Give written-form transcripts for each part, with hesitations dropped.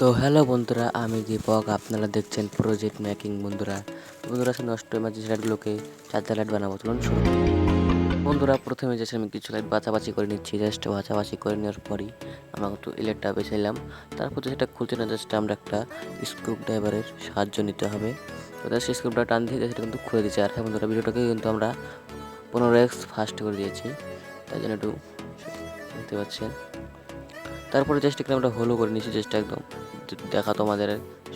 তো হ্যালো বন্ধুরা, আমি দীপক। আপনারা দেখছেন প্রজেক্ট মেকিং। বন্ধুরা সে নষ্ট যে লাইটগুলোকে চার্জার লাইট বানাবো, চলুন শুরু করি। বন্ধুরা প্রথমে যে আমি কিছু লাইট বাছাবাছি করে নিচ্ছি। জাস্ট বাছাবাছি করে নেওয়ার পরই আমরা একটু ইলেকট্রা বেছে নিলাম। তারপর সেটা খুলছে না, জাস্ট আমরা একটা স্ক্রু ড্রাইভারের সাহায্য নিতে হবে। তো জাস্ট স্ক্রুটা টান দিয়ে সেটা কিন্তু খুলে দিচ্ছে। আর হ্যাঁ বন্ধুরা, ভিডিওটাকে কিন্তু আমরা 15x ফাস্ট করে দিয়েছি, তাই জন্য একটু দেখতে পাচ্ছেন। তারপরে জাস্ট এখানে আমরা হলো করে নিচ্ছি, জাস্ট একদম দেখা তোমাদের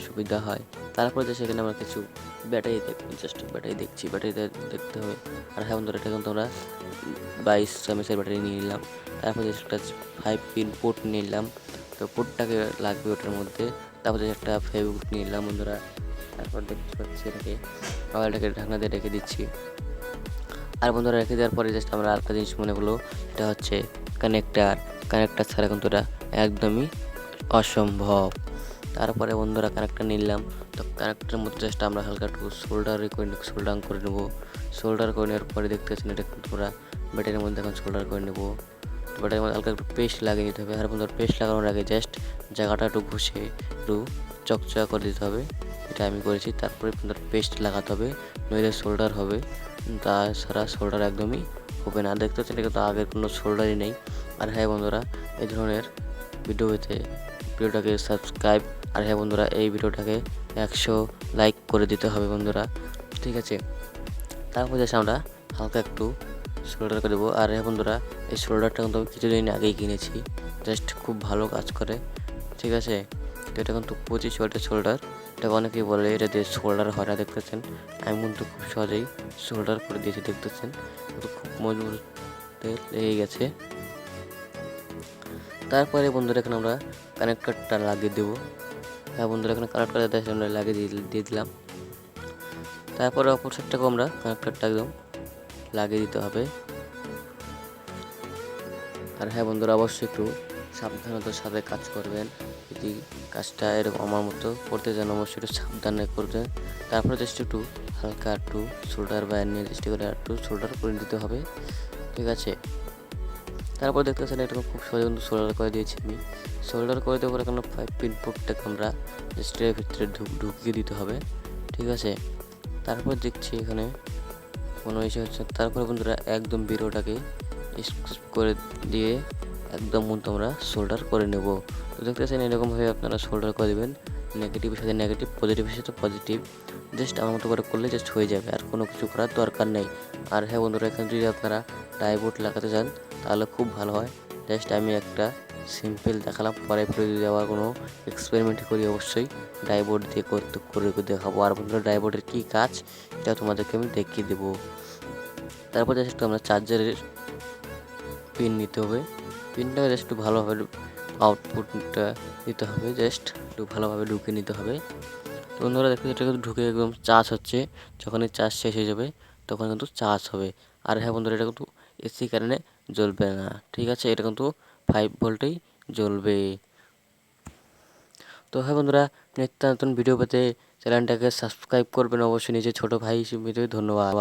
সুবিধা হয়। তারপরে যে সেখানে আমরা কিছু ব্যাটারি দেখবো, জাস্ট ব্যাটারি দেখছি, ব্যাটারিতে দেখতে হবে। আর হ্যাঁ বন্ধুরা, এটা কিন্তু আমরা 22 এমএসের ব্যাটারি নিয়ে নিলাম। তারপরে যে একটা 5 পিন পোর্ট নিলাম, তো পোর্টটাকে লাগবে ওটার মধ্যে। তারপরে একটা ফেভিকুইক নিয়ে নিলাম বন্ধুরা। তারপর দেখতে পাচ্ছি এটাকে মোবাইলটাকে ঢাকনা দিয়ে রেখে দিচ্ছি। আর বন্ধুরা রেখে দেওয়ার পরে জাস্ট আমরা আরেকটা জিনিস মনে হলো, এটা হচ্ছে কানেক্টার ছাড়া কিন্তু এটা একদমই অসম্ভব। তারপরে বন্ধুরা কানেক্টার নিলাম। তো কানেক্টারের মধ্যে জাস্ট আমরা হালকা একটু সোল্ডার করে নেবো। সোল্ডার করে নেওয়ার পরে দেখতে পাচ্ছেন এটা কিন্তু আমরা ব্যাটারির মধ্যে এখন সোল্ডার করে নেবো। ব্যাটারির মধ্যে হালকা একটু পেস্ট লাগিয়ে নিতে হবে। আর বন্ধুরা পেস্ট লাগানোর আগে জাস্ট জায়গাটা একটু ঘষে একটু চকচকা করে দিতে হবে, এটা আমি করেছি। তারপরে বন্ধুরা পেস্ট লাগাতে হবে, নইলে সোল্ডার হবে, তাছাড়া সোল্ডার একদমই হবে না। দেখতে পাচ্ছেন এটা কিন্তু আগের কোনো সোল্ডারই নেই। আর হ্যাঁ বন্ধুরা, এই ধরনের ভিডিও পেতে ভিডিওটাকে সাবস্ক্রাইব, আর হ্যাঁ বন্ধুরা, এই ভিডিওটাকে 100 লাইক করে দিতে হবে বন্ধুরা, ঠিক আছে। তারপর জাস্ট আমরা হালকা একটু শোল্ডার করে দেবো। আর হ্যাঁ বন্ধুরা, এই শোল্ডারটা কিন্তু আমি কিছুদিন আগেই কিনেছি, জাস্ট খুব ভালো কাজ করে, ঠিক আছে। তো এটা কিন্তু 25 ওয়াটের শোল্ডার। এটা অনেকেই বলে এটা দিয়ে শোল্ডার হয় না, দেখতেছেন আমি কিন্তু খুব সহজেই শোল্ডার করে দিয়েছি, দেখতেছেন কিন্তু খুব মজবুত লেগে গেছে। তারপরে বন্ধুরা এখানে আমরা কানেক্টরটা লাগিয়ে দেবো। হ্যাঁ বন্ধুরা, এখানে কানেক্টর আমরা লাগিয়ে দিয়ে দিলাম। তারপরে অপর সাইডটাকেও আমরা কানেক্টরটা একদম লাগিয়ে দিতে হবে। আর হ্যাঁ বন্ধুরা, অবশ্যই একটু সাবধানতার সাথে কাজ করবেন। যদি কাজটা এরকম আমার মতো করতে চান, অবশ্যই একটু সাবধানে করবেন। তারপরে জাস্ট একটু হালকা একটু শোল্ডার বা নিয়ে চেষ্টা করে একটু শোল্ডার করে দিতে হবে, ঠিক আছে। তারপর দেখতে পাচ্ছেন এটা খুব সহজে কিন্তু সোল্ডার করে দিয়েছি আমি। সোল্ডার করে দেওয়ার পরে এখানে 5 পিন পোর্টটাকে আমরা স্ট্রের ভিতরে ঢুকিয়ে দিতে হবে, ঠিক আছে। তারপর দেখছি এখানে কোনো ইস্যু হচ্ছে। তারপরে বন্ধুরা একদম ভিডিওটাকে স্কিপ করে দিয়ে একদম তোমরা সোল্ডার করে নেব। তো দেখতে পাচ্ছেন এরকমভাবে আপনারা সোল্ডার করে দেবেন, নেগেটিভের সাথে নেগেটিভ, পজিটিভের সাথে পজিটিভ, জাস্ট আমার মতো করে করলে জাস্ট হয়ে যাবে, আর কোনো কিছু করার দরকার নেই। আর হ্যাঁ বন্ধুরা, এখানে যদি আপনারা ডাইবোর্ড লাগাতে চান তাহলে খুব ভালো হয়। জাস্ট আমি একটা সিম্পল দেখালাম, পরে যদি আবার কোনো এক্সপেরিমেন্ট করি অবশ্যই ডাইবোর্ড দিয়ে করে দেখাবো। আর বন্ধুরা ডাইবোর্ডের কী কাজ এটা তোমাদেরকে আমি দেখিয়ে দেবো। তারপর জাস্ট আমরা চার্জারের পিন নিতে হবে, পিনটাকে জাস্ট একটু ভালোভাবে আউটপুটটা দিতে হবে, জাস্ট একটু ভালোভাবে ঢুকে নিতে হবে। তো বন্ধুরা দেখতে এটা কিন্তু ঢুকে একদম চার্জ হচ্ছে, যখন এই চার্জ শেষ হয়ে যাবে তখন কিন্তু চার্জ হবে। আর হ্যাঁ বন্ধুরা, এটা কিন্তু এসি কারেন্টে জ্বলবে না, ঠিক আছে, এটা কিন্তু 5 ভোল্টেই জ্বলবে। তো হ্যাঁ বন্ধুরা, নিত্য নতুন ভিডিও পেতে চ্যানেলটাকে সাবস্ক্রাইব করবেন অবশ্যই, নিজের ছোটো ভাই হিসেবে। ধন্যবাদ।